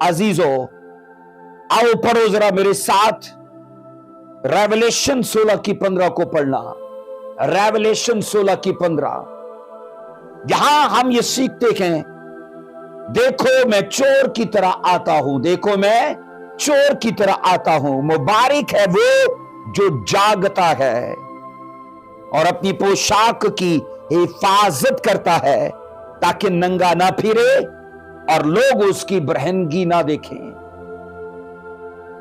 अजीजों, आओ पढ़ो जरा मेरे साथ रेवलेशन 16 की 15 को पढ़ना। रेवलेशन 16 की 15, यहां हम ये सीखते हैं, देखो मैं चोर की तरह आता हूं, देखो मैं चोर की तरह आता हूं। मुबारक है वो जो जागता है और अपनी पोशाक की हिफाजत करता है, ताकि नंगा ना फिरे और लोग उसकी बरहनगी ना देखें।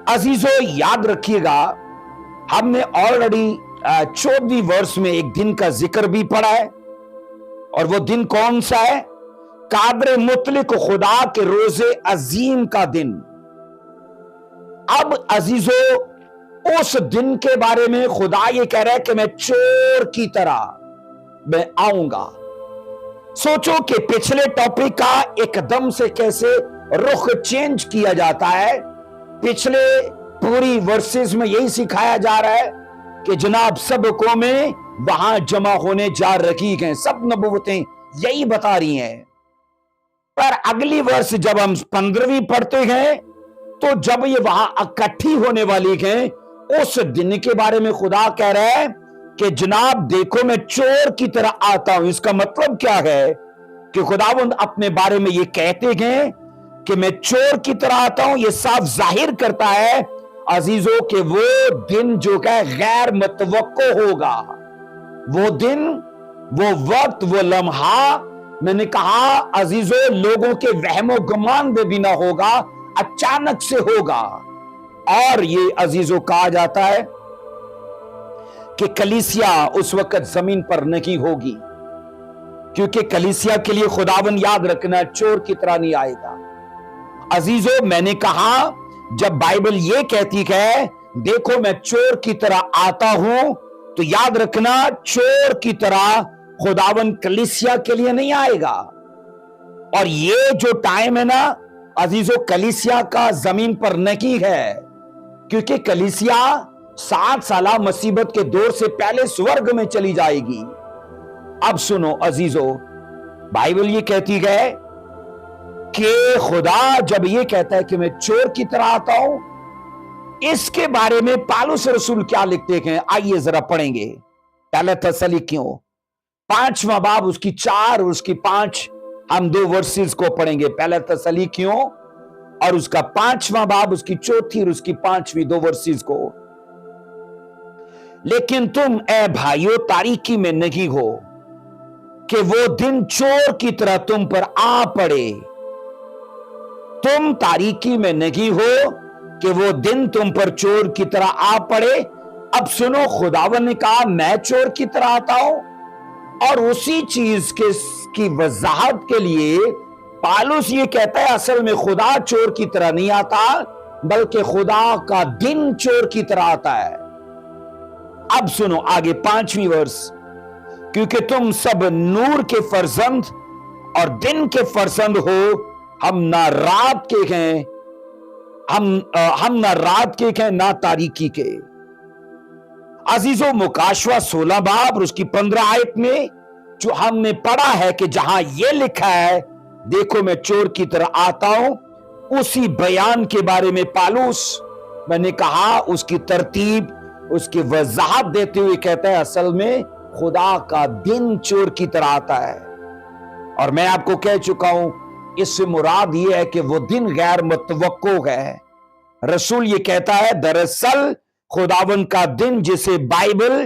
अजीजों, याद रखिएगा, हमने ऑलरेडी 14वीं वर्ष में एक दिन का जिक्र भी पढ़ा है, और वो दिन कौन सा है? कादर मुतलक खुदा के रोजे अजीम का दिन। अब अजीजों, उस दिन के बारे में खुदा ये कह रहा है कि मैं चोर की तरह मैं आऊंगा। सोचो कि पिछले टॉपिक का एकदम से कैसे रुख चेंज किया जाता है। पिछले पूरी वर्सेस में यही सिखाया जा रहा है कि जनाब सब कौमें वहां जमा होने जा रही हैं, सब नबूवतें यही बता रही हैं। पर अगली वर्ष जब हम 15वीं पढ़ते हैं, तो जब ये वहां इकट्ठी होने वाली हैं, उस दिन के बारे में खुदा कह रहा है कि जनाब देखो मैं चोर की तरह आता हूं। इसका मतलब क्या है कि खुदावंद अपने बारे में ये कहते हैं कि मैं चोर की तरह आता हूं। ये साफ जाहिर करता है अजीजों कि वो दिन जो है गैर मुतवक्को होगा। वो दिन, वो वक्त, वो लम्हा, मैंने कहा अजीजों, लोगों के वहमो गुमान में भी ना होगा, अचानक से होगा। और ये अजीजों कहा जाता है कि कलीसिया उस वक्त जमीन पर नहीं होगी, क्योंकि कलीसिया के लिए खुदावन याद रखना चोर की तरह नहीं आएगा। अजीजों, मैंने कहा जब बाइबल ये कहती है देखो मैं चोर की तरह आता हूं, तो याद रखना चोर की तरह खुदावन कलीसिया के लिए नहीं आएगा। और ये जो टाइम है ना अजीजों, कलीसिया का जमीन पर नहीं है, क्योंकि कलीसिया 7 साला मुसीबत के दौर से पहले स्वर्ग में चली जाएगी। अब सुनो अजीजों, बाइबल ये कहती है कि खुदा जब ये कहता है कि मैं चोर की तरह आता हूं, इसके बारे में पालूस रसूल क्या लिखते हैं, आइए जरा पढ़ेंगे। पहले थिस्सलुनीकियों 5वां बाब उसकी 4 और उसकी 5 हम 2 वर्सेस को पढ़ेंगे। पहले थिस्सलुनीकियों और उसका 5वां बाब उसकी 4 और उसकी 5वीं 2 वर्सेस को। लेकिन तुम ए भाइयों तारीकी में नहीं हो कि वो दिन चोर की तरह तुम पर आ पड़े। तुम तारीकी में नहीं हो कि वो दिन तुम पर चोर की तरह आ पड़े। अब सुनो, खुदावन ने कहा मैं चोर की तरह आता हूं, और उसी चीज की वजाहत के लिए पालूस ये कहता है असल में खुदा चोर की तरह नहीं आता, बल्कि खुदा का दिन चोर की तरह आता है। अब सुनो आगे 5वीं वर्ष, क्योंकि तुम सब नूर के फर्जंद और दिन के फर्जंद हो, हम ना रात के हैं, हम ना रात के हैं ना तारीकी के। अजीजों, मुकाशवा 16 बाब और उसकी 15 आयत में जो हमने पढ़ा है कि जहां यह लिखा है देखो मैं चोर की तरह आता हूं, उसी बयान के बारे में पालूस, मैंने कहा उसकी तरतीब, उसकी वजाहत देते हुए कहता है असल में खुदा का दिन चोर की तरह आता है। और मैं आपको कह चुका हूं इससे मुराद यह है कि वो दिन गैर मुतवक्को है। रसूल ये कहता है दरअसल खुदावन का दिन, जिसे बाइबल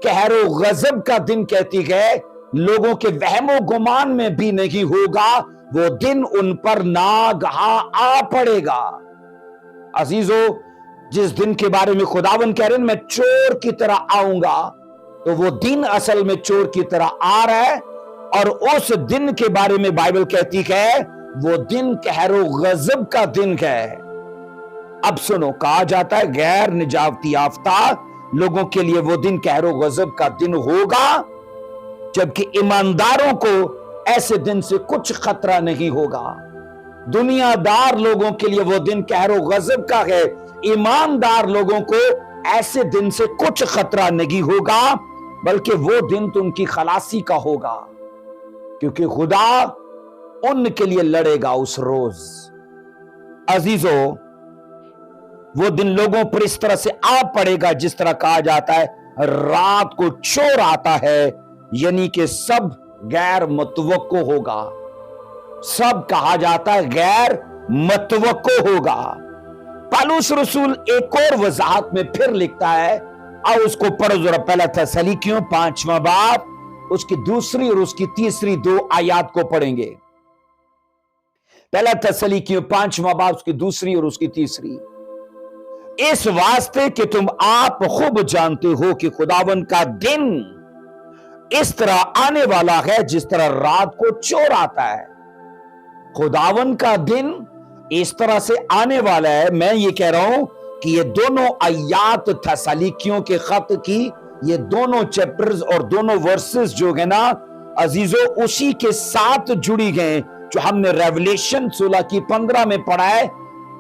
कहरो गजब का दिन कहती है, लोगों के वहमो गुमान में भी नहीं होगा, वो दिन उन पर नागहा आ पड़ेगा। अजीजों, जिस दिन के बारे में खुदावन कह रहे हैं मैं चोर की तरह आऊंगा, तो वो दिन असल में चोर की तरह आ रहा है। और उस दिन के बारे में बाइबल कहती है वो दिन कहरो गजब का दिन है। अब सुनो, कहा जाता है गैर निजावती याफ्ता लोगों के लिए वो दिन कहरो गजब का दिन होगा, जबकि ईमानदारों को ऐसे दिन से कुछ खतरा नहीं होगा। दुनियादार लोगों के लिए वो दिन कहरो गजब का है, ईमानदार लोगों को ऐसे दिन से कुछ खतरा नहीं होगा, बल्कि वो दिन तो उनकी खलासी का होगा, क्योंकि खुदा उनके लिए लड़ेगा उस रोज। अजीजों, वो दिन लोगों पर इस तरह से आ पड़ेगा जिस तरह कहा जाता है रात को चोर आता है, यानी कि सब गैर मुतवक्को होगा। सब कहा जाता है गैर मुतवक्को होगा। पौलुस रसूल एक और वजाहत में फिर लिखता है, आओ उसको पढ़ो जरा। पहला थिस्सलुनीकियों 5वां बाब, उसकी दूसरी और उसकी तीसरी 2 आयत को पढ़ेंगे। पहला थिस्सलुनीकियों 5वां बाब, उसकी दूसरी और उसकी तीसरी। इस वास्ते कि तुम आप खूब जानते हो कि खुदावन का दिन इस तरह आने वाला है जिस तरह रात को चोर आता है। खुदावन का दिन इस तरह से आने वाला है। मैं ये कह रहा हूं कि ये दोनों आयात थिस्सलुनीकियों के खत की, ये दोनों चैप्टर्स और दोनों वर्सेस जो है ना अजीजों, उसी के साथ जुड़ी गए जो हमने रेवलेशन 16 की 15 में पढ़ा है।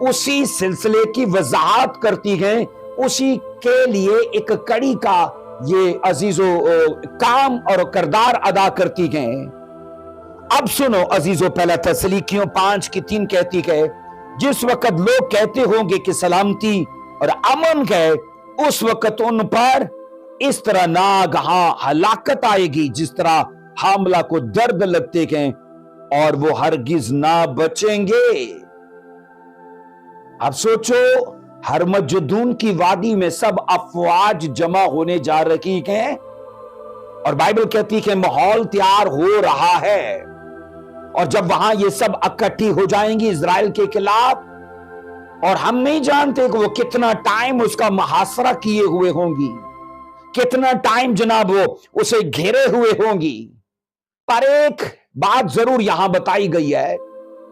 उसी सिलसिले की वजाहत करती है, उसी के लिए एक कड़ी का ये अजीजों काम और किरदार अदा करती है। अब सुनो अजीजों, पहला थिस्सलुनीकियों 5 की 3 कहती है, जिस वक्त लोग कहते होंगे कि सलामती और अमन है, उस वक्त उन पर इस तरह नागहां हलाकत आएगी जिस तरह हामला को दर्द लगते हैं और वो हरगिज ना बचेंगे। अब सोचो, हरमजुद्दून की वादी में सब अफवाज जमा होने जा रही हैं और बाइबल कहती है माहौल तैयार हो रहा है। और जब वहां ये सब इकट्ठी हो जाएंगी इजराइल के खिलाफ, और हम नहीं जानते कि वो कितना टाइम उसका मुहासरा किए हुए होंगी, कितना टाइम जनाब वो उसे घेरे हुए होंगी। पर एक बात जरूर यहां बताई गई है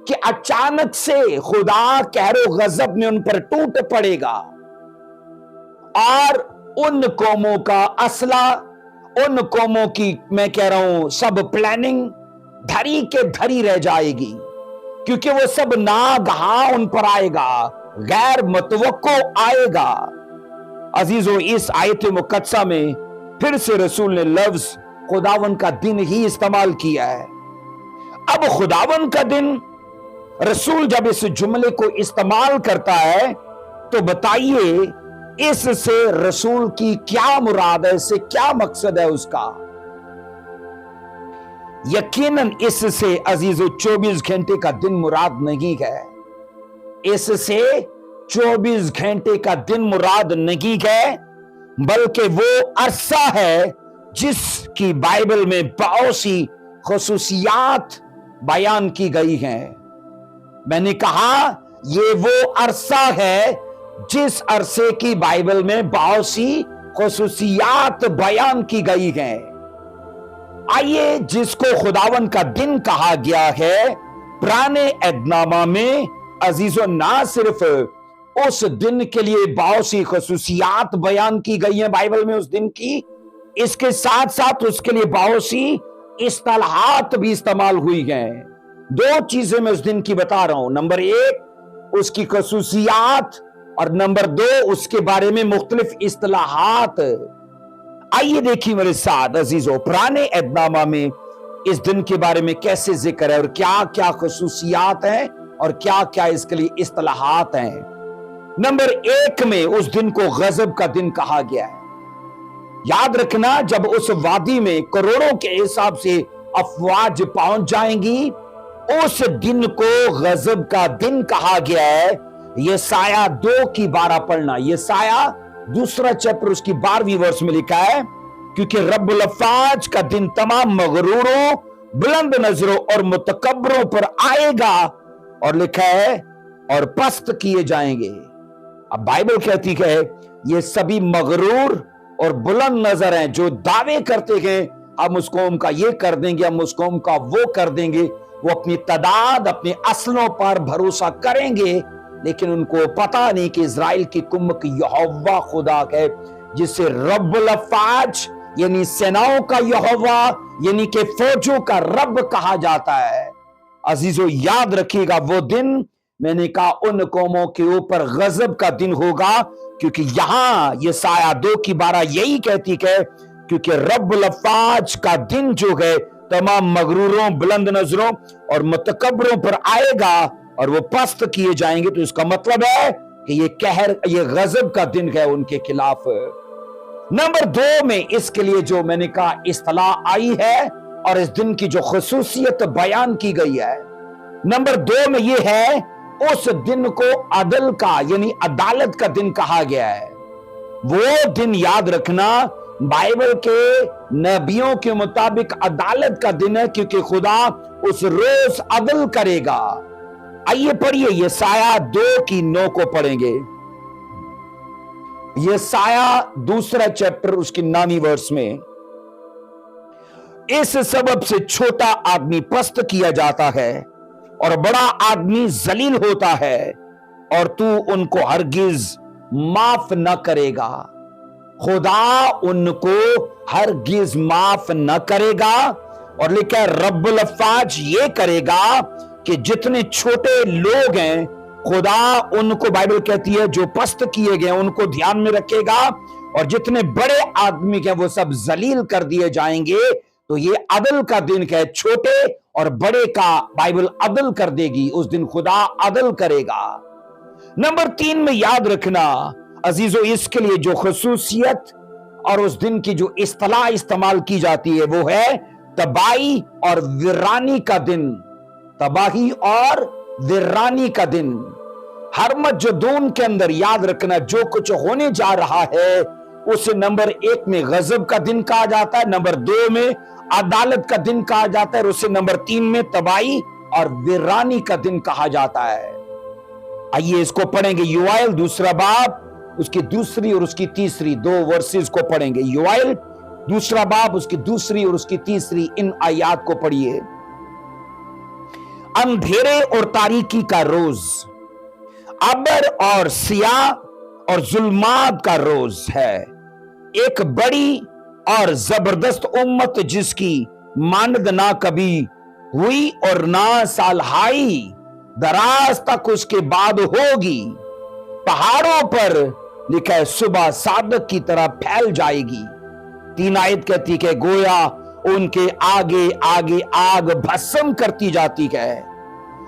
कि अचानक से खुदा कहरो गजब में उन पर टूट पड़ेगा और उन कौमों का असला, उन कौमों की मैं कह रहा हूं सब प्लानिंग धरी के धरी रह जाएगी, क्योंकि वो सब नागहां उन पर आएगा, गैर मुतवक्को आएगा। अजीजों, इस आयत मुकद्दसा में फिर से रसूल ने लफ्ज खुदावन का दिन ही इस्तेमाल किया है। अब खुदावन का दिन, रसूल जब इस जुमले को इस्तेमाल करता है तो बताइए इससे रसूल की क्या मुराद है, इससे क्या मकसद है उसका। यकीनन इससे अजीजों 24 घंटे का दिन मुराद नहीं है। इससे 24 घंटे का दिन मुराद नहीं है, बल्कि वो अरसा है जिसकी बाइबल में बहुत सी खुसूसियात बयान की गई हैं। मैंने कहा ये वो अरसा है जिस अरसे की बाइबल में बहुत सी खुसूसियात बयान की गई हैं। आइए, जिसको खुदावन का दिन कहा गया है, पुराने एहदनामा में अजीजों ना सिर्फ उस दिन के लिए बहुत सी खुसूसियात बयान की गई हैं बाइबल में उस दिन की, इसके साथ साथ उसके लिए बहुत सी इस्तिलाहात भी इस्तेमाल हुई हैं। 2 चीजें मैं उस दिन की बता रहा हूं, नंबर 1 उसकी खुसूसियात और नंबर 2 उसके बारे में मुख्तलिफ इस्तिलाहात। आइए देखिए मेरे साथ अजीजों, पुराने एहदनामा में इस दिन के बारे में कैसे जिक्र है और क्या क्या खुसूसियात हैं और क्या क्या इसके लिए इस्तिलाहात हैं। नंबर 1 में उस दिन को गजब का दिन कहा गया है। याद रखना, जब उस वादी में करोड़ों के हिसाब से अफवाज पहुंच जाएंगी, उस दिन को गजब का दिन कहा गया है। यशायाह 2 की 12 पढ़ना। यशायाह 2 चैप्टर उसकी 12वीं वर्ष में लिखा है, क्योंकि रब्बुल अफ़वाज का दिन तमाम मगरूरों, बुलंद नजरों और मुतकब्बरों पर आएगा, और लिखा है और पस्त किए जाएंगे। अब बाइबल कहती है ये सभी मगरूर और बुलंद नजर हैं जो दावे करते हैं हम उस कौम का ये कर देंगे, हम उस कौम का वो कर देंगे। वो अपनी तादाद, अपने असलों पर भरोसा करेंगे, लेकिन उनको पता नहीं कि इजराइल की कुम्म यहोवा खुदा है, जिसे रब्बुल अफ़वाज यानी सेनाओं का यहोवा यानी कि फौजों का रब कहा जाता है। अजीजों, याद रखिएगा, वो दिन मैंने कहा उन कौमों के ऊपर गजब का दिन होगा, क्योंकि यहां यशायाह 2 की 12 यही कहती है, क्योंकि रब्बुल अफ़वाज का दिन जो है तमाम मगरूरों, बुलंद नजरों और मुतकब्बरों पर आएगा, और वो पस्त किए जाएंगे। तो इसका मतलब है कि ये कहर, ये गजब का दिन है उनके खिलाफ। नंबर 2 में इसके लिए जो मैंने कहा इस्तलाह आई है और इस दिन की जो खसूसियत बयान की गई है, नंबर 2 में ये है, उस दिन को अदल का यानी अदालत का दिन कहा गया है। वो दिन याद रखना बाइबल के नबियों के मुताबिक अदालत का दिन है, क्योंकि खुदा उस रोज अदल करेगा। आइए पढ़िए यशाया 2:9 को पढ़ेंगे। यशाया 2 चैप्टर उसकी 9 वर्ष में, इस सबब से छोटा आदमी पस्त किया जाता है और बड़ा आदमी जलील होता है, और तू उनको हरगिज माफ न करेगा। खुदा उनको हरगिज माफ न करेगा। और लिखा है रब्बुल अफ़्फ़ाज ये करेगा कि जितने छोटे लोग हैं खुदा उनको, बाइबल कहती है, जो पस्त किए गए उनको ध्यान में रखेगा, और जितने बड़े आदमी हैं वो सब जलील कर दिए जाएंगे। तो ये अदल का दिन है, छोटे और बड़े का बाइबल अदल कर देगी। उस दिन खुदा अदल करेगा। नंबर 3 में याद रखना अजीजों, इसके लिए जो खसूसियत और उस दिन की जो इस्तलाह इस्तेमाल की जाती है वो है तबाही और वीरानी का दिन। तबाही और वीरानी का दिन। हरमजदून के अंदर याद रखना जो कुछ होने जा रहा है उसे नंबर 1 में गजब का दिन कहा जाता है, नंबर 2 में अदालत का दिन कहा जाता है, और उसे नंबर 3 में तबाही और वीरानी का दिन कहा जाता है। आइए इसको पढ़ेंगे। योएल 2 बाब उसकी 2 और उसकी 3 2 वर्सेस को पढ़ेंगे। योएल 2 बाब उसकी 2 और उसकी 3 इन आयात को पढ़िए। अंधेरे और तारीकी का रोज, अबर और सियाह और जुल्मात का रोज है। एक बड़ी और जबरदस्त उम्मत जिसकी मानद ना कभी हुई और ना सालहाई दराज तक उसके बाद होगी। पहाड़ों पर लिखा है सुबह सादक की तरह फैल जाएगी। 3 आयत कहती है गोया उनके आगे आगे आग भस्म करती जाती है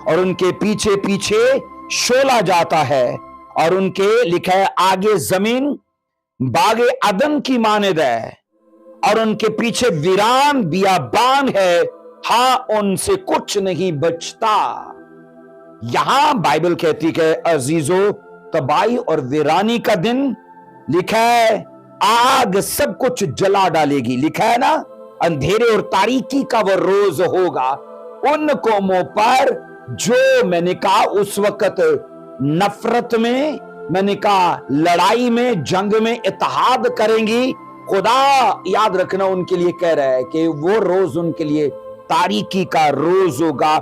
और उनके पीछे पीछे शोला जाता है, और उनके लिखा है आगे जमीन बागे अदन की मानद है और उनके पीछे वीरान बियाबान है, हां उनसे कुछ नहीं बचता। यहां बाइबल कहती है अजीजों तबाही और वीरानी का दिन, लिखा है आग सब कुछ जला डालेगी। लिखा है ना अंधेरे और तारीकी का वो रोज होगा उन कौमों पर जो मैंने कहा उस वक्त नफरत में, मैंने कहा लड़ाई में, जंग में इत्तेहाद करेंगी। खुदा याद रखना उनके लिए कह रहा है कि वो रोज उनके लिए तारीकी का रोज होगा,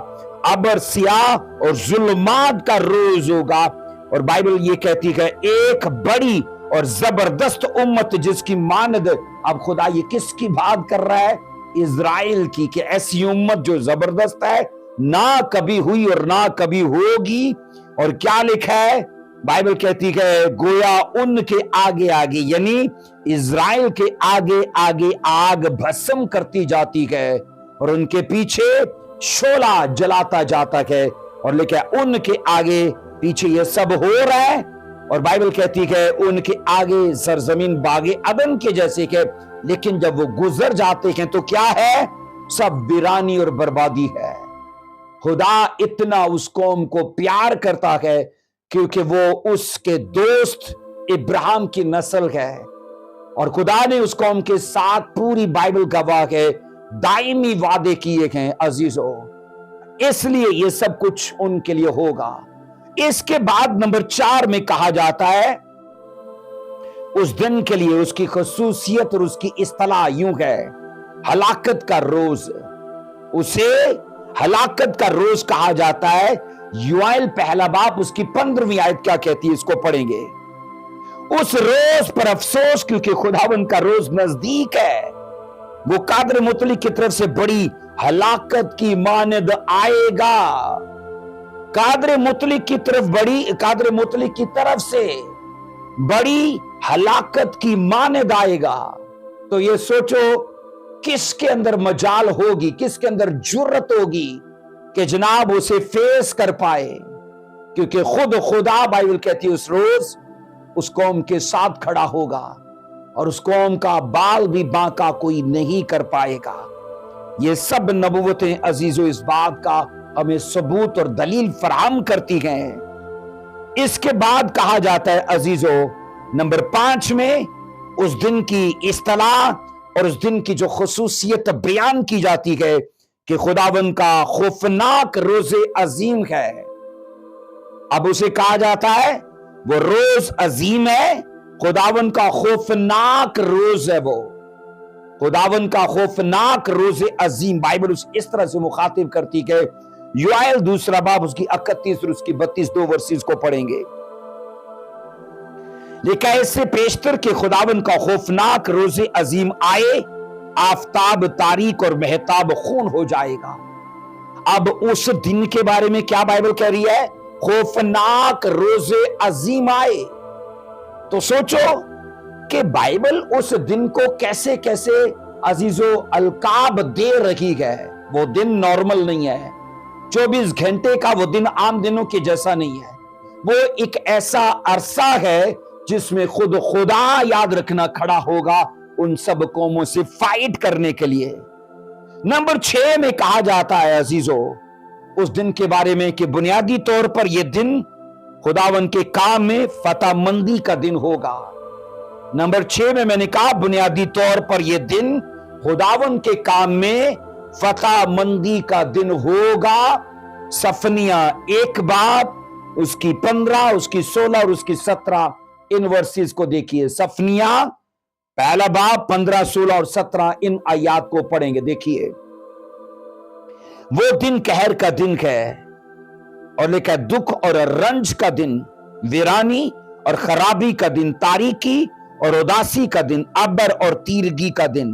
अबर सियाह और जुल्मात का रोज होगा। और बाइबल ये कहती है एक बड़ी और जबरदस्त उम्मत जिसकी मानद, अब खुदा ये किसकी बात कर रहा है? इजराइल की, कि ऐसी उम्मत जो जबरदस्त है, ना कभी हुई और ना कभी होगी। और क्या लिखा है? बाइबल कहती है गोया उनके आगे आगे, यानी इजराइल के आगे आगे आग भस्म करती जाती है और उनके पीछे शोला जलाता जाता है। और लिखा है उनके आगे पीछे ये सब हो रहा है। और बाइबल कहती है उनके आगे सरजमीन बागे अदन के जैसे के, लेकिन जब वो गुजर जाते हैं तो क्या है? सब वीरानी और बर्बादी है। खुदा इतना उस कौम को प्यार करता है क्योंकि वो उसके दोस्त इब्राहिम की नस्ल है, और खुदा ने उस कौम के साथ पूरी बाइबल गवाह है दायमी वादे किए हैं अजीजों, इसलिए ये सब कुछ उनके लिए होगा। इसके बाद नंबर 4 में कहा जाता है उस दिन के लिए उसकी खसूसियत और उसकी इस्तलाह यूं है हलाकत का रोज। उसे हलाकत का रोज कहा जाता है। योएल 1 बाब उसकी 15वीं आयत क्या कहती है, इसको पढ़ेंगे। उस रोज पर अफसोस क्योंकि खुदावंद का रोज नजदीक है। वो कादर मुतलिक की तरफ से बड़ी हलाकत की मानद आएगा। कादर मुतलिक की तरफ से बड़ी हलाकत की मानद आएगा। तो ये सोचो किसके अंदर मजाल होगी, किसके अंदर जुर्रत होगी कि जनाब उसे फेस कर पाए। क्योंकि खुद खुदा बाइबल कहती है उस रोज उस कौम के साथ खड़ा होगा और उस कौम का बाल भी बांका कोई नहीं कर पाएगा। ये सब नबूवतें अजीजों इस बात का हमें सबूत और दलील फराहम करती हैं। इसके बाद कहा जाता है अजीजों नंबर 5 में उस दिन की इस्तलाह और उस दिन की जो खुसूसियत बयान की जाती है कि खुदावन का खौफनाक रोज़े अजीम है। अब उसे कहा जाता है वो रोज अजीम है, खुदावन का खौफनाक रोज है वो, खुदावन का खौफनाक रोज अजीम। बाइबल उस इस तरह से मुखातिब करती है। योएल 2 बाब उसकी 31 और उसकी 32 2 वर्सेस को पढ़ेंगे। लिखा है इससे पेशतर के खुदावन का खौफनाक रोज अजीम आए, आफताब तारीक और महताब खून हो जाएगा। अब उस दिन के बारे में क्या बाइबल कह रही है? खौफनाक रोजे अजीम आए। तो सोचो कि बाइबल उस दिन को कैसे कैसे अजीजों अलकाब दे रही है। वो दिन नॉर्मल नहीं है, 24 घंटे का वो दिन आम दिनों के जैसा नहीं है। वो एक ऐसा अरसा है जिसमें खुद खुदा याद रखना खड़ा होगा उन सब कौमों से फाइट करने के लिए। नंबर 6 में कहा जाता है अजीजों उस दिन के बारे में कि बुनियादी तौर पर यह दिन खुदावन के काम में फतहमंदी का दिन होगा। नंबर 6 में मैंने कहा बुनियादी तौर पर यह दिन खुदावन के काम में फतहमंदी का दिन होगा। सफनिया 1 बाब उसकी 15 उसकी 16 और उसकी 17 इन वर्सेस को देखिए। सफनिया 1 बाब 15 16 और 17 इन आयात को पढ़ेंगे। देखिए वो दिन कहर का दिन है और लिखा दुख और रंज का दिन, वीरानी और खराबी का दिन, तारीकी और उदासी का दिन, अबर और तीरगी का दिन।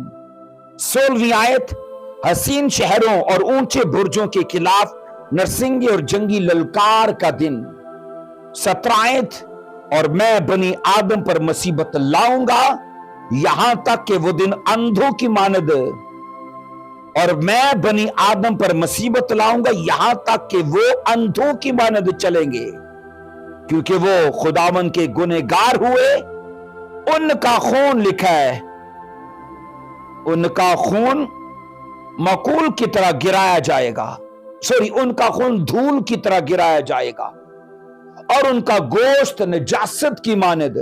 16वीं आयत हसीन शहरों और ऊंचे बुर्जों के खिलाफ नरसिंगे और जंगी ललकार का दिन। 17 आयत और मैं बनी आदम पर मुसीबत लाऊंगा यहां तक कि वो दिन अंधों की मानद, और मैं बनी आदम पर मुसीबत लाऊंगा यहां तक कि वो अंधों की मानद चलेंगे, क्योंकि वो खुदावन के गुनहगार हुए। उनका खून लिखा है, उनका खून मकूल की तरह गिराया जाएगा, उनका खून धूल की तरह गिराया जाएगा और उनका गोश्त नजासत की मानद।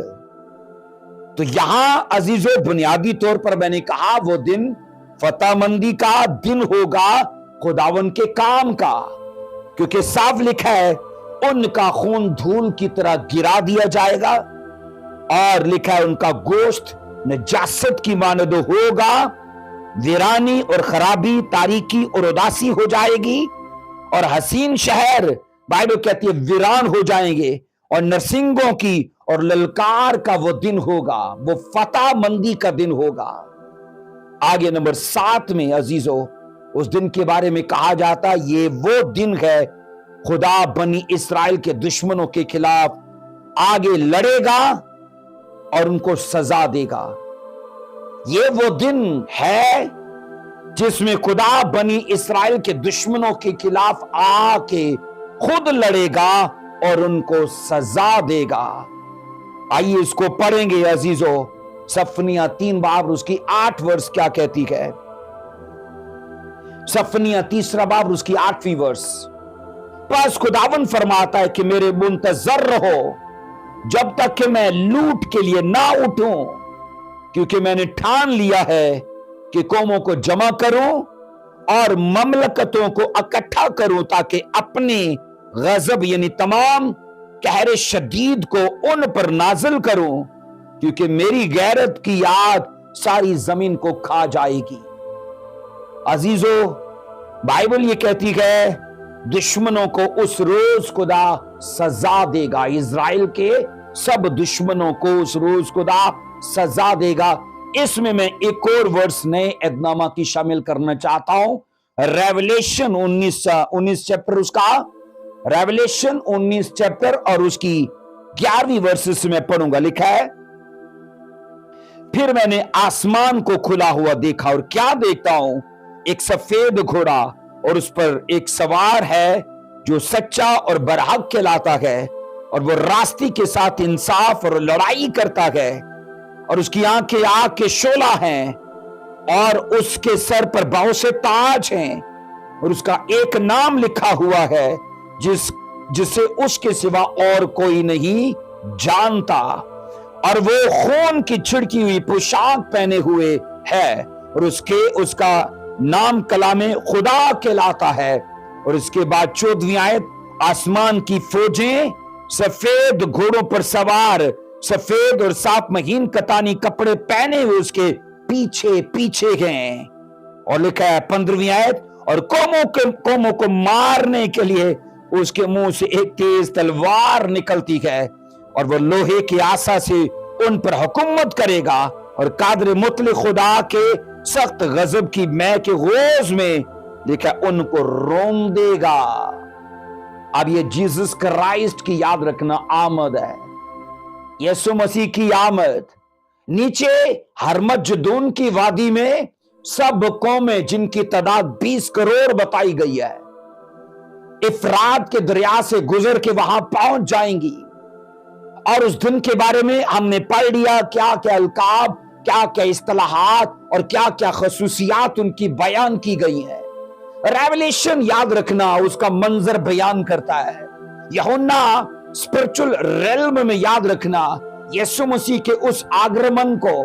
तो यहां अजीजों बुनियादी तौर पर मैंने कहा वो दिन फतहमंदी का दिन होगा खुदावन के काम का, क्योंकि साफ लिखा है उनका खून धूल की तरह गिरा दिया जाएगा और लिखा है उनका गोश्त नजासत की मानद होगा। वीरानी और खराबी, तारीकी और उदासी हो जाएगी और हसीन शहर बाइबल कहती है वीरान हो जाएंगे और नरसिंगों की और ललकार का वो दिन होगा, वो फतहमंदी का दिन होगा। आगे नंबर 7 में अजीजों उस दिन के बारे में कहा जाता है ये वो दिन है खुदा बनी इस्राएल के दुश्मनों के खिलाफ आगे लड़ेगा और उनको सजा देगा। ये वो दिन है जिसमें खुदा बनी इस्राएल के दुश्मनों के खिलाफ आके खुद लड़ेगा और उनको सजा देगा। आइए इसको पढ़ेंगे अजीजों। सफनिया 3 बाब उसकी 8 वर्ष क्या कहती है? सफनिया 3 बाब उसकी 8वीं वर्ष। बस खुदावन फरमाता है कि मेरे मुंतजर रहो जब तक कि मैं लूट के लिए ना उठूं, क्योंकि मैंने ठान लिया है कि कौमों को जमा करूं और ममलकतों को इकट्ठा करूं ताकि अपने गजब यानी तमाम कहरे शदीद को उन पर नाजिल करूं, क्योंकि मेरी गैरत की याद सारी जमीन को खा जाएगी। अजीजों बाइबल ये कहती है दुश्मनों को उस रोज खुदा सजा देगा, इज़राइल के सब दुश्मनों को उस रोज खुदा सजा देगा। इसमें मैं एक और वर्स नए एदनामा की शामिल करना चाहता हूं। रेवलेशन 19 चैप्टर उसका, रेवलेशन 19 चैप्टर और उसकी 11वीं वर्सेस से मैं पढ़ूंगा। लिखा है फिर मैंने आसमान को खुला हुआ देखा और क्या देखता हूं, एक सफेद घोड़ा और उस पर एक सवार है जो सच्चा और बरहक कहलाता है, और वो रास्ते के साथ इंसाफ और लड़ाई करता है, और उसकी आंखें आग के शोला हैं, और उसके सर पर बहुत से ताज हैं, और उसका एक नाम लिखा हुआ है जिसे उसके सिवा और कोई नहीं जानता, और वो खून की छिड़की हुई पोशाक पहने हुए है, और उसका नाम कलामे खुदा कहलाता है। और इसके बाद 14वीं आयत, आसमान की फौजें सफेद घोड़ों पर सवार, सफेद और साफ महीन कतानी कपड़े पहने हुए उसके पीछे पीछे गए। और लिखा है 15वीं आयत, और कौमों को मारने के लिए उसके मुंह से एक तेज तलवार निकलती है, और वो लोहे की आसा से उन पर हुकूमत करेगा, और कादर मुतलक खुदा के सख्त गजब की मैं के रोज में लिखा उनको रोम देगा। अब ये जीसस क्राइस्ट की याद रखना आमद है, यीशु मसीह की आमद। नीचे हरमजदून की वादी में सब कौमें जिनकी तादाद 20 करोड़ बताई गई है, इफरात के दरिया से गुजर के वहां पहुंच जाएंगी। और उस दिन के बारे में हमने पढ़ लिया, क्या क्या अलकाब, क्या क्या इस्तिलाहात और क्या क्या खसूसियात उनकी बयान की गई है। रेवलेशन याद रखना उसका मंजर बयान करता है। यूहन्ना स्पिरिचुअल रेल्म में याद रखना यीशु मसीह के उस आगमन को,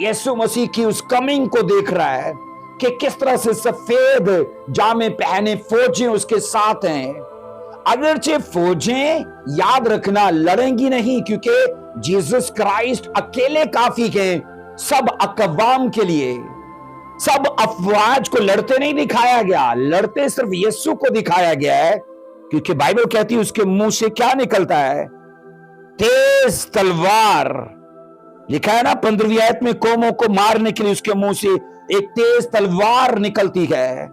यीशु मसीह की उस कमिंग को देख रहा है कि किस तरह से सफेद जामे पहने फौजें उसके साथ हैं। अगरचे फौजें याद रखना लड़ेंगी नहीं, क्योंकि जीसस क्राइस्ट अकेले काफी हैं सब अकवाम के लिए। सब अफवाज को लड़ते नहीं दिखाया गया, लड़ते सिर्फ यीशु को दिखाया गया है, क्योंकि बाइबल कहती है उसके मुंह से क्या निकलता है, तेज तलवार। लिखा है ना 15वीं आयत में, कौमों को मारने के लिए उसके मुंह से एक तेज तलवार निकलती है।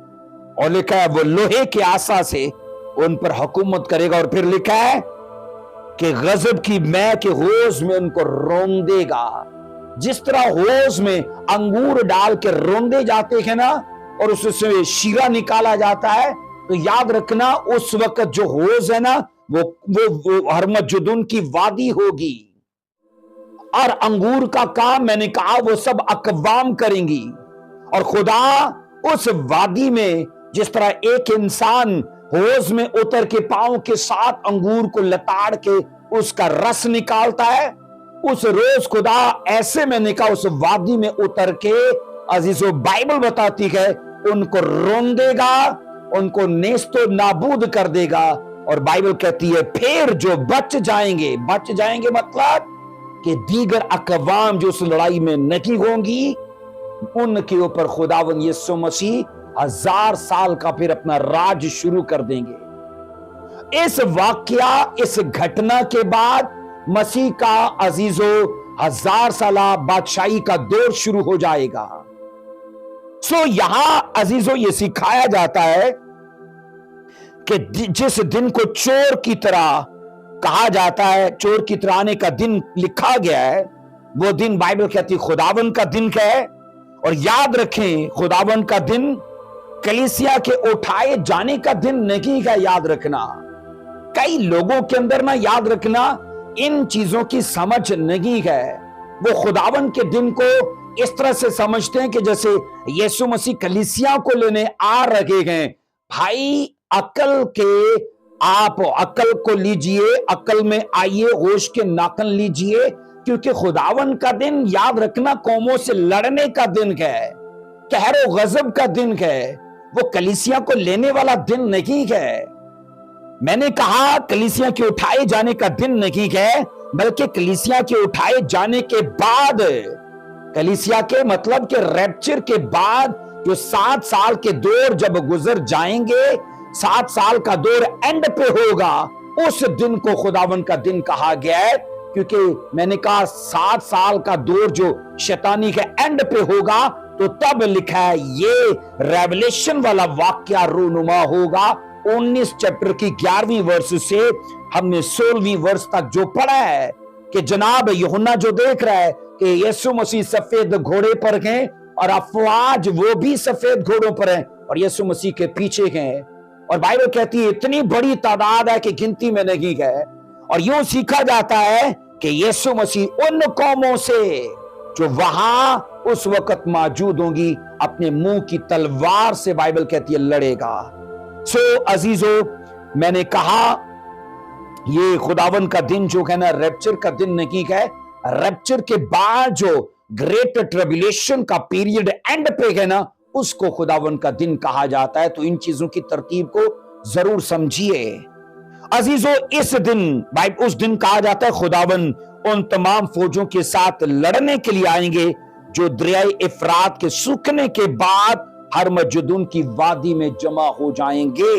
और लिखा है वो लोहे के आसा से उन पर हुकूमत करेगा। और फिर लिखा है कि गजब की मैं के होश में उनको रोन देगा। जिस तरह होश में अंगूर डाल के रोंदे जाते हैं ना, और उससे शीरा निकाला जाता है, तो याद रखना उस वक्त जो होश है ना वो हरमजदून की वादी होगी। और अंगूर का काम मैंने कहा वो सब अकवाम करेंगी। और खुदा उस वादी में जिस तरह एक इंसान होश में उतर के पांव के साथ अंगूर को लताड़ के उसका रस निकालता है, उस रोज खुदा ऐसे मैंने कहा उस वादी में उतर के अजीजों बाइबल बताती है उनको रोन देगा, उनको नेस्तो नाबूद कर देगा। और बाइबल कहती है फिर जो बच जाएंगे मतलब कि दीगर अकवाम जो उस लड़ाई में नहीं होंगी, उनके ऊपर खुदावंद यीशु मसीह 1000 साल का फिर अपना राज शुरू कर देंगे। इस वाकया, इस घटना के बाद मसीह का अजीजों 1000 साला बादशाही का दौर शुरू हो जाएगा। यहां अजीजों ये सिखाया जाता है कि जिस दिन को चोर की तरह कहा जाता है, चोर की तरह आने का दिन लिखा गया है, वो दिन बाइबल कहती है खुदावन का दिन है। और याद रखें खुदावन का दिन कलीसिया के उठाए जाने का दिन नहीं है, याद रखना। कई लोगों के अंदर ना याद रखना इन चीजों की समझ नहीं है। वो खुदावन के दिन को इस तरह से समझते हैं कि जैसे यीशु मसीह कलीसिया को लेने आ रहे हैं। भाई अकल को लीजिए, अकल में आइए, होश के नाखन लीजिए, क्योंकि खुदावन का दिन याद रखना कौमों से लड़ने का दिन है, कहरो गजब का दिन है। वो कलीसिया को लेने वाला दिन नहीं है। मैंने कहा कलीसिया के उठाए जाने का दिन नहीं है, बल्कि कलीसिया के उठाए जाने के बाद, कलीसिया के मतलब के रैप्चर के बाद जो 7 साल के दौर जब गुजर जाएंगे, 7 साल का दौर एंड पे होगा, उस दिन को खुदावन का दिन कहा गया है। क्योंकि मैंने कहा 7 साल का दौर जो शैतानी के एंड पे होगा, तो तब लिखा है ये रेवलेशन वाला वाक्या रूनुमा होगा। 19 चैप्टर की 11वीं वर्ष से हमने 16वीं वर्ष तक जो पढ़ा है कि जनाब यूहन्ना जो देख रहा है कि यीशु मसीह सफेद घोड़े पर हैं और अफवाज वो भी सफेद घोड़ों पर हैं और यीशु मसीह के पीछे हैं। और बाइबल कहती है इतनी बड़ी तादाद है कि गिनती में नहीं है। और यूं सीखा जाता है कि यीशु मसीह उन कौमों से जो वहां उस वक्त मौजूद होंगी अपने मुंह की तलवार से, बाइबल कहती है, लड़ेगा। सो अजीजों, मैंने कहा ये खुदावन का दिन जो है ना, रैप्चर का दिन नहीं है। रैप्चर के बाद जो ग्रेट ट्रिब्यूलेशन का पीरियड एंड पे है ना, उसको खुदावन का दिन कहा जाता है। तो इन चीजों की तरतीब को जरूर समझिए अजीजों। इस दिन, उस दिन कहा जाता है खुदावन उन तमाम फौजों के साथ लड़ने के लिए आएंगे जो दरियाए इफरात के सूखने के बाद हर मजदून की वादी में जमा हो जाएंगे।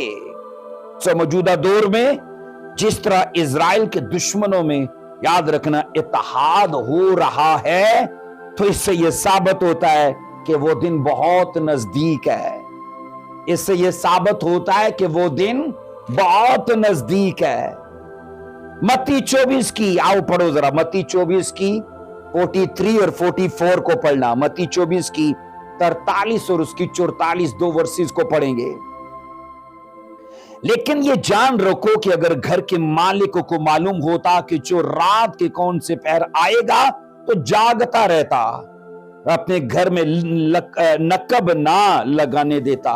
सो मौजूदा दौर में जिस तरह इजराइल के दुश्मनों में, याद रखना, इत्तेहाद हो रहा है, तो इससे यह साबित होता है कि वो दिन बहुत नजदीक है। इससे यह साबित होता है कि वो दिन बहुत नजदीक है। मत्ती 24 की, आओ पढ़ो जरा, मत्ती 24 की 43 और 44 को पढ़ना। मत्ती 24 की 43 और उसकी 44 दो वर्सेस को पढ़ेंगे। लेकिन ये जान रखो कि अगर घर के मालिक को मालूम होता कि जो रात के कौन से पहर आएगा, तो जागता रहता, अपने घर में नकब ना लगाने देता।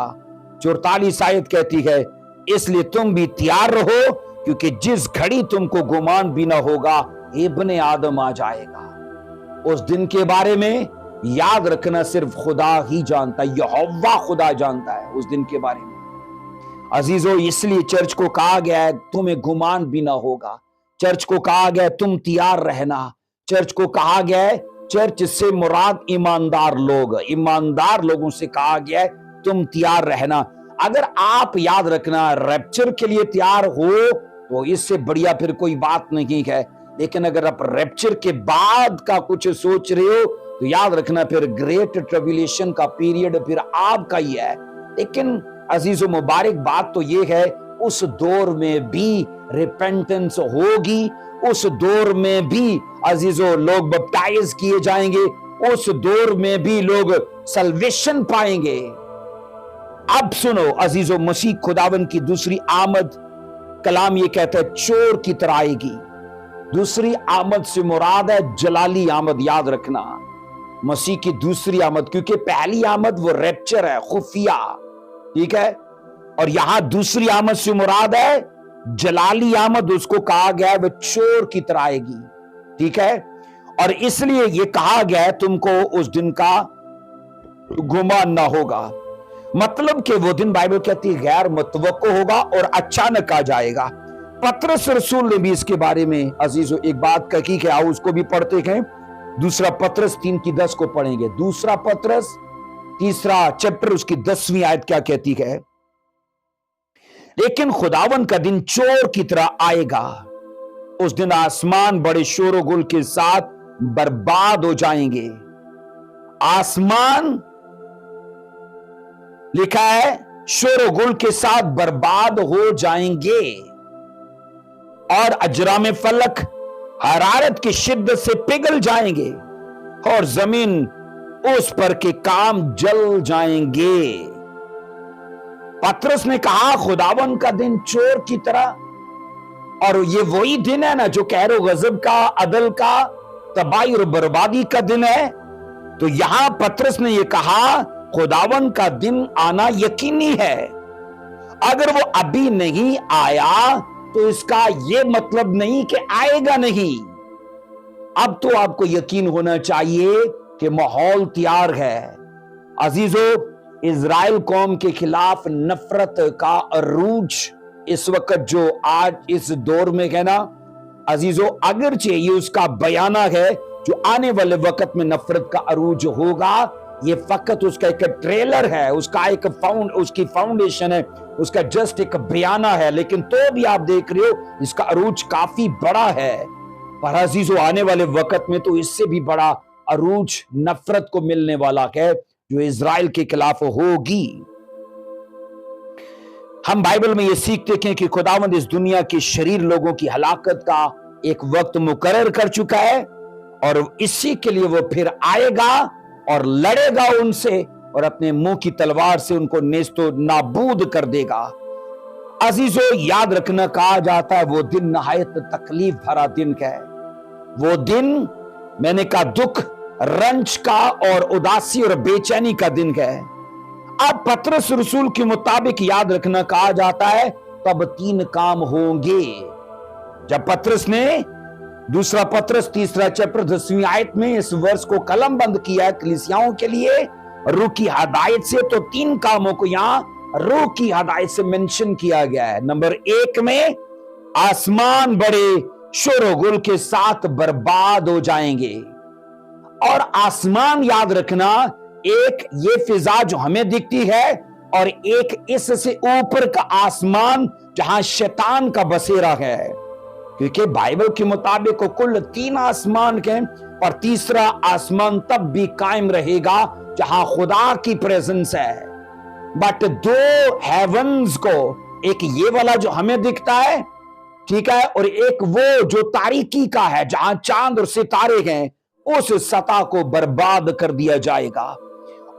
44 आयत कहती है, इसलिए तुम भी तैयार रहो, क्योंकि जिस घड़ी तुमको गुमान भी ना होगा, इब्ने आदम आ जाएगा। उस दिन के बारे में याद रखना सिर्फ खुदा ही जानता है, यहोवा खुदा जानता है उस दिन के बारे में अजीजों। इसलिए चर्च को कहा गया है तुम्हें गुमान भी ना होगा। चर्च को कहा गया है तुम तैयार रहना। चर्च को कहा गया है, चर्च से मुराद ईमानदार लोग, ईमानदार लोगों से कहा गया है तुम तैयार रहना। अगर आप, याद रखना, रैप्चर के लिए तैयार हो तो इससे बढ़िया फिर कोई बात नहीं है। लेकिन अगर आप रैप्चर के बाद का कुछ सोच रहे हो तो याद रखना फिर ग्रेट ट्रिब्यूलेशन का पीरियड फिर आपका ही है। लेकिन अजीजों, मुबारक बात तो ये है, उस दौर में भी रिपेंटेंस होगी, उस दौर में भी अजीजों लोग बैप्टाइज किए जाएंगे, उस दौर में भी लोग सल्वेशन पाएंगे। अब सुनो अजीजों, मसीह खुदावन की दूसरी आमद, कलाम ये कहता है चोर की तरह आएगी। दूसरी आमद से मुराद है जलाली आमद, याद रखना, मसीह की दूसरी आमद, क्योंकि पहली आमद वो रैप्चर है, खुफिया, ठीक है, और यहां दूसरी आमद से मुराद है जलाली आमद, उसको कहा गया है वह चोर की तरह आएगी, ठीक है। और इसलिए यह कहा गया है तुमको उस दिन का गुमान ना होगा, मतलब कि वो दिन बाइबल कहती है गैर मुतवक्को होगा और अचानक आ जाएगा। पतरस रसूल ने भी इसके बारे में अजीजों एक बात कही कि आओ उसको भी पढ़ते हैं। दूसरा पतरस 3 की 10 को पढ़ेंगे। दूसरा पतरस तीसरा चैप्टर उसकी 10वीं आयत क्या कहती है, लेकिन खुदावन का दिन चोर की तरह आएगा, उस दिन आसमान बड़े शोरगुल के साथ बर्बाद हो जाएंगे। आसमान लिखा है शोरगुल के साथ बर्बाद हो जाएंगे, और अजराम फलक हरारत की शिद्दत से पिघल जाएंगे, और जमीन उस पर के काम जल जाएंगे। पतरस ने कहा खुदावन का दिन चोर की तरह, और ये वही दिन है ना जो कहरो गजब का, अदल का, तबाही और बर्बादी का दिन है। तो यहां पतरस ने यह कहा खुदावन का दिन आना यकीनी है। अगर वो अभी नहीं आया तो इसका यह मतलब नहीं कि आएगा नहीं। अब तो आपको यकीन होना चाहिए कि माहौल तैयार है। अजीजों, इजराइल कौम के खिलाफ नफरत का अरूज इस वक्त जो आज इस दौर में है ना अजीजों, अगरचे ये उसका बयाना है जो आने वाले वक्त में नफरत का अरूज होगा, ये फकत उसका एक ट्रेलर है, उसका एक उसकी फाउंडेशन है, उसका जस्ट एक बयाना है। लेकिन तो भी आप देख रहे हो इसका अरूज काफी बड़ा है। पर अजीजों, आने वाले वक्त में तो इससे भी बड़ा अरूज नफरत को मिलने वाला है जो इजराइल के खिलाफ होगी। हम बाइबल में ये सीखते हैं कि खुदावंद इस दुनिया के शरीर लोगों की हलाकत का एक वक्त मुकर्रर कर चुका है, और इसी के लिए वो फिर आएगा और लड़ेगा उनसे, और अपने मुंह की तलवार से उनको नेस्तो नाबूद कर देगा। अजीजों, याद रखना, कहा जाता है वो दिन नहायत तकलीफ भरा दिन है। वो दिन, मैंने कहा, दुख, रंज का और उदासी और बेचैनी का दिन है। अब पतरस रसूल के मुताबिक याद रखना, कहा जाता है तब 3 काम होंगे। जब पतरस ने दूसरा पतरस 3 चैप्टर 10वीं आयत में इस वर्ष को कलम बंद किया है कलीसियाओं के लिए रूह की हदायत से, तो 3 कामों को यहां रूह की हदायत से मेंशन किया गया है। नंबर 1 में आसमान बड़े शोरगुल के साथ बर्बाद हो जाएंगे। और आसमान, याद रखना, एक ये फिजा जो हमें दिखती है और एक इससे ऊपर का आसमान जहां शैतान का बसेरा है। क्योंकि बाइबल के मुताबिक कुल 3 आसमान के, और तीसरा आसमान तब भी कायम रहेगा जहां खुदा की प्रेजेंस है। बट 2 हेवंस को, एक ये वाला जो हमें दिखता है, ठीक है, और एक वो जो तारीकी का है जहां चांद और सितारे हैं, उस सतह को बर्बाद कर दिया जाएगा।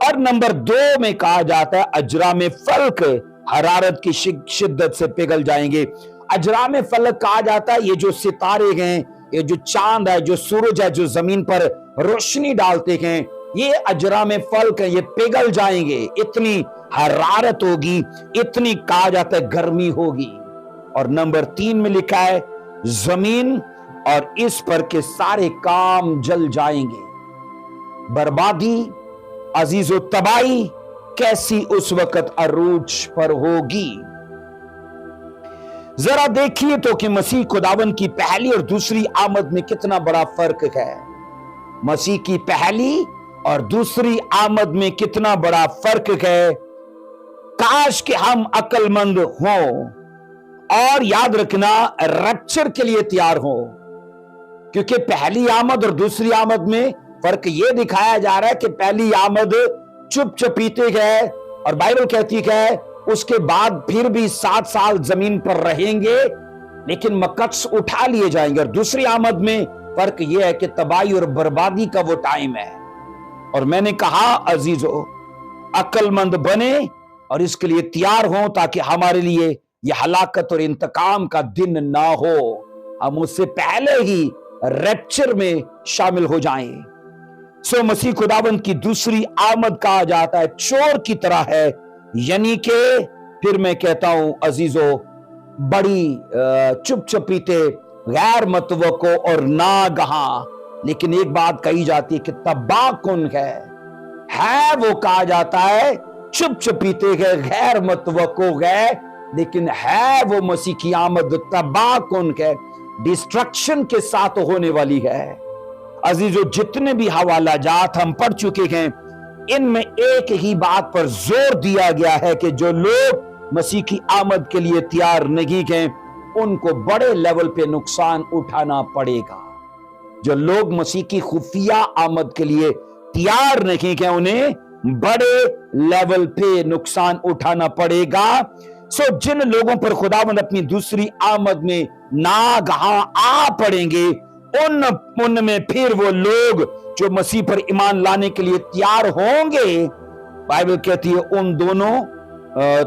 और नंबर 2 में कहा जाता है अजराम फल्क हरारत की शिद्दत से पिघल जाएंगे। अजराम फल्क कहा जाता है ये जो सितारे हैं, ये जो चांद है, जो सूरज है, जो जमीन पर रोशनी डालते हैं, ये अजराम फल्क है, ये पिघल जाएंगे। इतनी हरारत होगी, इतनी, कहा जाता है, गर्मी होगी। और नंबर 3 में लिखा है जमीन और इस पर के सारे काम जल जाएंगे। बर्बादी, अजीजों, तबाही कैसी उस वक्त अरूज पर होगी। जरा देखिए तो कि मसीह खुदावन की पहली और दूसरी आमद में कितना बड़ा फर्क है। मसीह की पहली और दूसरी आमद में कितना बड़ा फर्क है। काश कि हम अक्लमंद हों और याद रखना रैप्चर के लिए तैयार हों। क्योंकि पहली आमद और दूसरी आमद में फर्क यह दिखाया जा रहा है कि पहली आमद चुप चपीते गए, और बाइबल कहती है उसके बाद फिर भी 7 साल जमीन पर रहेंगे, लेकिन मकद्स उठा लिए जाएंगे। और दूसरी आमद में फर्क यह है कि तबाही और बर्बादी का वो टाइम है। और मैंने कहा अजीजों, अक्लमंद बने और इसके लिए तैयार हो, ताकि हमारे लिए यह हलाकत और इंतकाम का दिन ना हो। हम उससे पहले ही रैप्चर में शामिल हो जाएं। सो मसीह खुदाबंद की दूसरी आमद कहा जाता है चोर की तरह है, यानी कि फिर मैं कहता हूं अजीजों, बड़ी चुप चपीते, गैर मतवक्को और नागहां, लेकिन एक बात कही जाती है कि तबाकुन है वो, कहा जाता है चुप चपीते गए, गैर मतवक्को गए, लेकिन है वो मसीह की आमद तबाकुन है, डिस्ट्रक्शन के साथ होने वाली है। अजीजों, जितने भी हवाला जात हम पढ़ चुके हैं, इनमें एक ही बात पर जोर दिया गया है कि जो लोग मसीह की आमद के लिए तैयार नहीं हैं, उनको बड़े लेवल पे नुकसान उठाना पड़ेगा। जो लोग मसीह की खुफिया आमद के लिए तैयार नहीं हैं, उन्हें बड़े लेवल पे नुकसान उठाना पड़ेगा। सो जिन लोगों पर खुदावंद अपनी दूसरी आमद में नागहां आ पड़ेंगे, उनमें फिर वो लोग जो मसीह पर ईमान लाने के लिए तैयार होंगे, बाइबल कहती है उन दोनों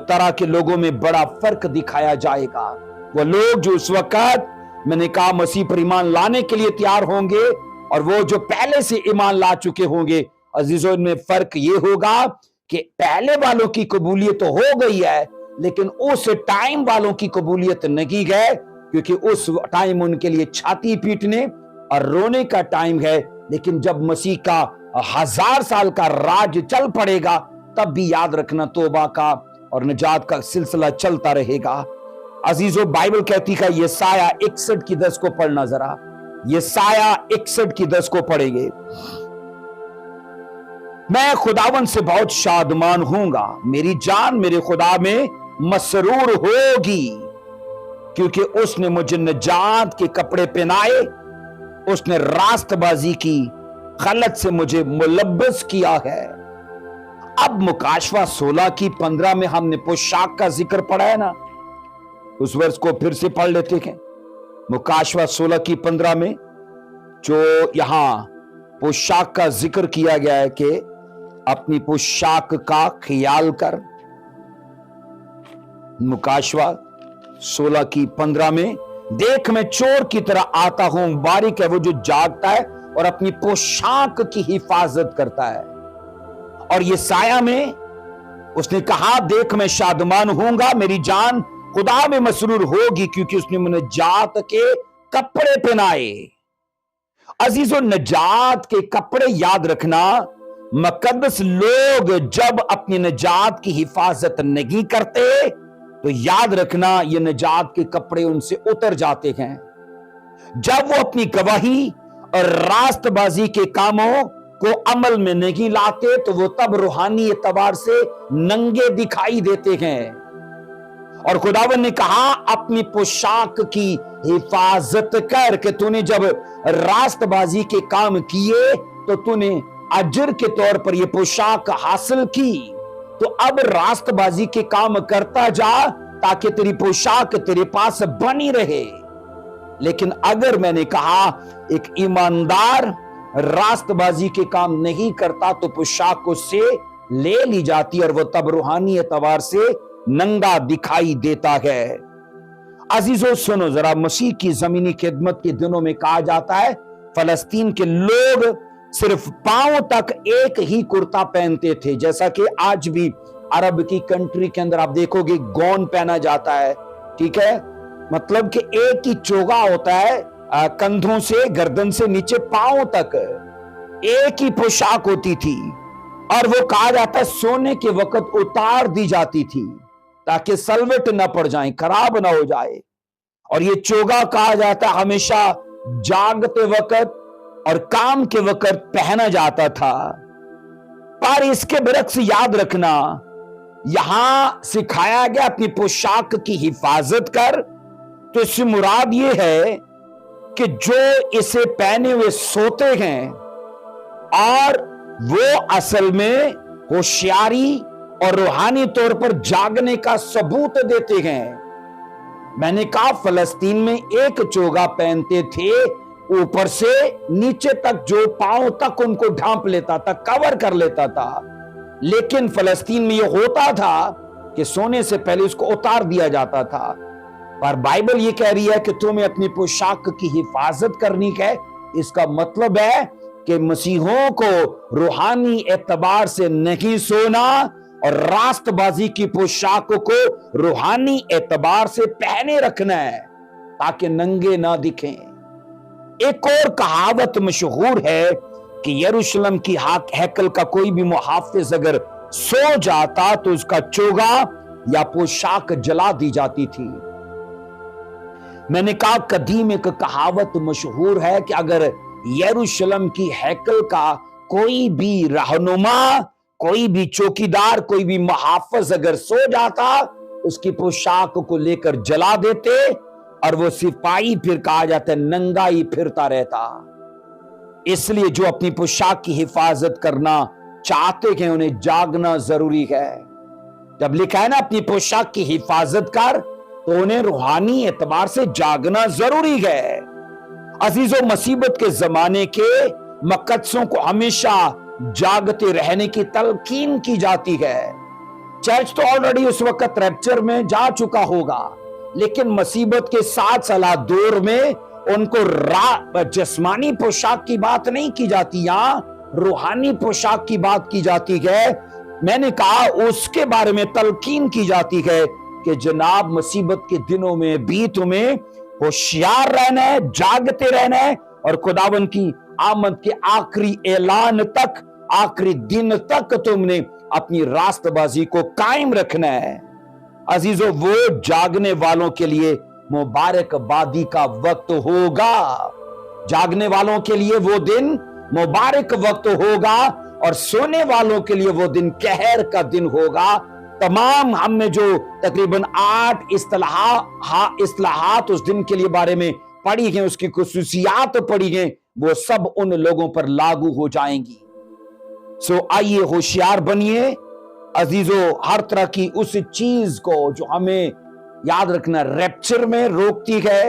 तरह के लोगों में बड़ा फर्क दिखाया जाएगा। वो लोग जो उस वक्त, मैंने कहा, मसीह पर ईमान लाने के लिए तैयार होंगे, और वो जो पहले से ईमान ला चुके होंगे, अजीजों, इनमें फर्क ये होगा कि पहले वालों की कबूलियत तो हो गई है, लेकिन उस टाइम वालों की कबूलियत नहीं है, क्योंकि उस टाइम उनके लिए छाती पीटने और रोने का टाइम है। लेकिन जब मसीह का 1000 साल का राज चल पड़ेगा, तब भी याद रखना तौबा का और निजात का सिलसिला चलता रहेगा। अजीजों, बाइबल कहती है यशायाह 61 की 10 को पढ़ना, जरा यशायाह 61 की 10 को पढ़ेंगे। मैं खुदावन से बहुत शादमान होऊंगा, मेरी जान मेरे खुदा में मसरूर होगी, क्योंकि उसने मुझे निजात के कपड़े पहनाए, उसने रास्तबाजी की खलत से मुझे मुलब्बस किया है। अब मुकाशवा 16 की 15 में हमने पोशाक का जिक्र पढ़ा है ना, उस वर्ष को फिर से पढ़ लेते हैं। मुकाशवा 16 की 15 में जो यहां पोशाक का जिक्र किया गया है कि अपनी पोशाक का ख्याल कर। मुकाशवा 16 की 15 में, देख मैं चोर की तरह आता हूं, बारिक है वो जो जागता है और अपनी पोशाक की हिफाजत करता है। और यशायाह में उसने कहा, देख मैं शादमान होऊंगा, मेरी जान खुदा में मसरूर होगी, क्योंकि उसने मुझे नजात के कपड़े पहनाए। अजीजों, नजात के कपड़े याद रखना, मुकद्दस लोग जब अपनी नजात की हिफाजत नहीं करते तो याद रखना ये नजात के कपड़े उनसे उतर जाते हैं। जब वो अपनी गवाही और रास्तबाजी के कामों को अमल में नहीं लाते तो वो तब रूहानी एतबार से नंगे दिखाई देते हैं। और खुदावन ने कहा, अपनी पोशाक की हिफाजत कर, कि तूने जब रास्तबाजी के काम किए तो तूने अजर के तौर पर यह पोशाक हासिल की। तो अब रास्तबाजी के काम करता जा ताकि तेरी पोशाक तेरे पास बनी रहे। लेकिन अगर मैंने कहा एक ईमानदार रास्तबाजी के काम नहीं करता तो पोशाक उससे ले ली जाती और वह तब रूहानी एतबार से नंगा दिखाई देता है। अजीजों सुनो जरा, मसीह की जमीनी खिदमत के दिनों में कहा जाता है फलस्तीन के लोग सिर्फ पांव तक एक ही कुर्ता पहनते थे, जैसा कि आज भी अरब की कंट्री के अंदर आप देखोगे गौन पहना जाता है। ठीक है, मतलब कि एक ही चोगा होता है, कंधों से गर्दन से नीचे पांव तक एक ही पोशाक होती थी। और वो कहा जाता है सोने के वक्त उतार दी जाती थी ताकि सलवट न पड़ जाए, खराब ना हो जाए। और ये चोगा कहा जाता है हमेशा जागते वक्त और काम के वक्त पहना जाता था। पर इसके बरक्स याद रखना, यहां सिखाया गया अपनी पोशाक की हिफाजत कर, तो इससे मुराद ये है कि जो इसे पहने हुए सोते हैं और वो असल में होशियारी और रूहानी तौर पर जागने का सबूत देते हैं। मैंने कहा फलस्तीन में एक चोगा पहनते थे, ऊपर से नीचे तक जो पांव तक उनको ढांप लेता था, कवर कर लेता था। लेकिन फलस्तीन में यह होता था कि सोने से पहले उसको उतार दिया जाता था। पर बाइबल ये कह रही है कि तुम्हें अपनी पोशाक की हिफाजत करनी है। इसका मतलब है कि मसीहों को रूहानी एतबार से नहीं सोना और रास्तबाजी की पोशाक को रूहानी एतबार से पहने रखना है ताकि नंगे ना दिखें। एक और कहावत मशहूर है कि यरूशलेम की हैकल का कोई भी मुहाफिज अगर सो जाता तो उसका चोगा या पोशाक जला दी जाती थी। मैंने कहा कदीम एक कहावत मशहूर है कि अगर यरूशलेम की हैकल का कोई भी रहनुमा, कोई भी चौकीदार, कोई भी मुहाफिज अगर सो जाता, उसकी पोशाक को लेकर जला देते और वो सिपाही फिर कहा जाता है नंगा ही फिरता रहता। इसलिए जो अपनी पोशाक की हिफाजत करना चाहते हैं उन्हें जागना जरूरी है। जब लिखा है ना अपनी पोशाक की हिफाजत कर, तो उन्हें रूहानी एतबार से जागना जरूरी है। अजीजों, मुसीबत के जमाने के मुकद्दसों को हमेशा जागते रहने की तलकीन की जाती है। चर्च तो ऑलरेडी उस वक्त रैप्चर में जा चुका होगा, लेकिन मुसीबत के 7 साल दौर में उनको जिस्मानी पोशाक की बात नहीं की जाती, यहां रूहानी पोशाक की बात की जाती है। मैंने कहा उसके बारे में तलकीन की जाती है कि जनाब मुसीबत के दिनों में बीतों में होशियार रहना है, जागते रहना है और खुदावन की आमद के आखिरी ऐलान तक, आखिरी दिन तक तुमने अपनी रास्तबाजी को कायम रखना है। अजीजों, वो जागने वालों के लिए मुबारकबादी का वक्त होगा। जागने वालों के लिए वो दिन मुबारक वक्त होगा और सोने वालों के लिए वो दिन कहर का दिन होगा। तमाम हमने जो तकरीबन 8 इस्लाहात उस दिन के लिए बारे में पढ़ी हैं, उसकी खुसूसियात पढ़ी हैं, वो सब उन लोगों पर लागू हो जाएंगी। सो आइए होशियार बनिए अजीजों, हर तरह की उस चीज को जो हमें याद रखना रैप्चर में रोकती है।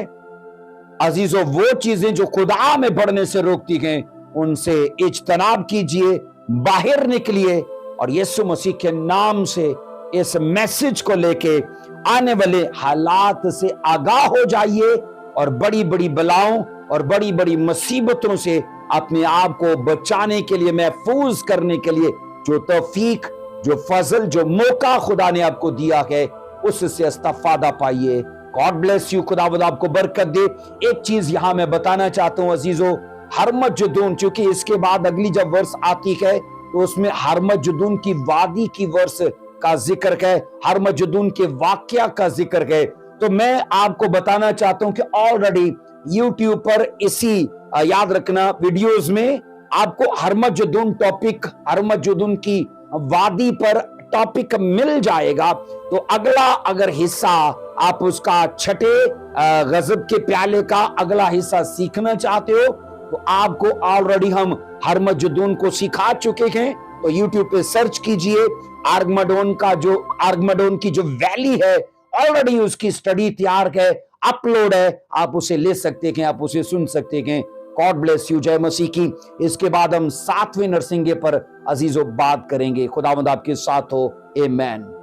अजीजों, वो चीजें जो खुदा में बढ़ने से रोकती हैं उनसे इज्तनाब कीजिए, बाहर निकलिए और यीशु मसीह के नाम से इस मैसेज को लेके आने वाले हालात से आगाह हो जाइए और बड़ी बड़ी बलाओं और बड़ी बड़ी मुसीबतों से अपने आप को बचाने के लिए, महफूज करने के लिए जो तौफीक, जो फजल, जो मौका खुदा ने आपको दिया है, उससे इस्तिफादा पाइए। गॉड ब्लेस यू, खुदावंद आपको बरकत दे। एक चीज यहां मैं बताना चाहता हूं अजीजों, हरमजुद्दून, चूंकि इसके बाद अगली जब वर्ष आती है तो उसमें हरमजुद्दून की वादी की वर्ष का जिक्र है, हरमजुद्दून के वाकया का जिक्र है। तो मैं आपको बताना चाहता हूं कि ऑलरेडी यूट्यूब पर इसी याद रखना वीडियोस में आपको हरमजुद्दून टॉपिक, हरमजुद्दून की वादी पर टॉपिक मिल जाएगा। तो अगला अगर हिस्सा आप उसका छठे गजब के प्याले का अगला हिस्सा सीखना चाहते हो तो आपको ऑलरेडी हम हरमजुद्दून को सिखा चुके हैं। तो YouTube पे सर्च कीजिए, आर्गमेडोन की जो वैली है ऑलरेडी उसकी स्टडी तैयार है, अपलोड है, आप उसे ले सकते हैं, आप उसे सुन सकते हैं। गॉड ब्लेस यू, जय मसीह की। इसके बाद हम 7वें नरसिंगे पर अजीजों बात करेंगे। खुदावंद आपके साथ हो, आमीन।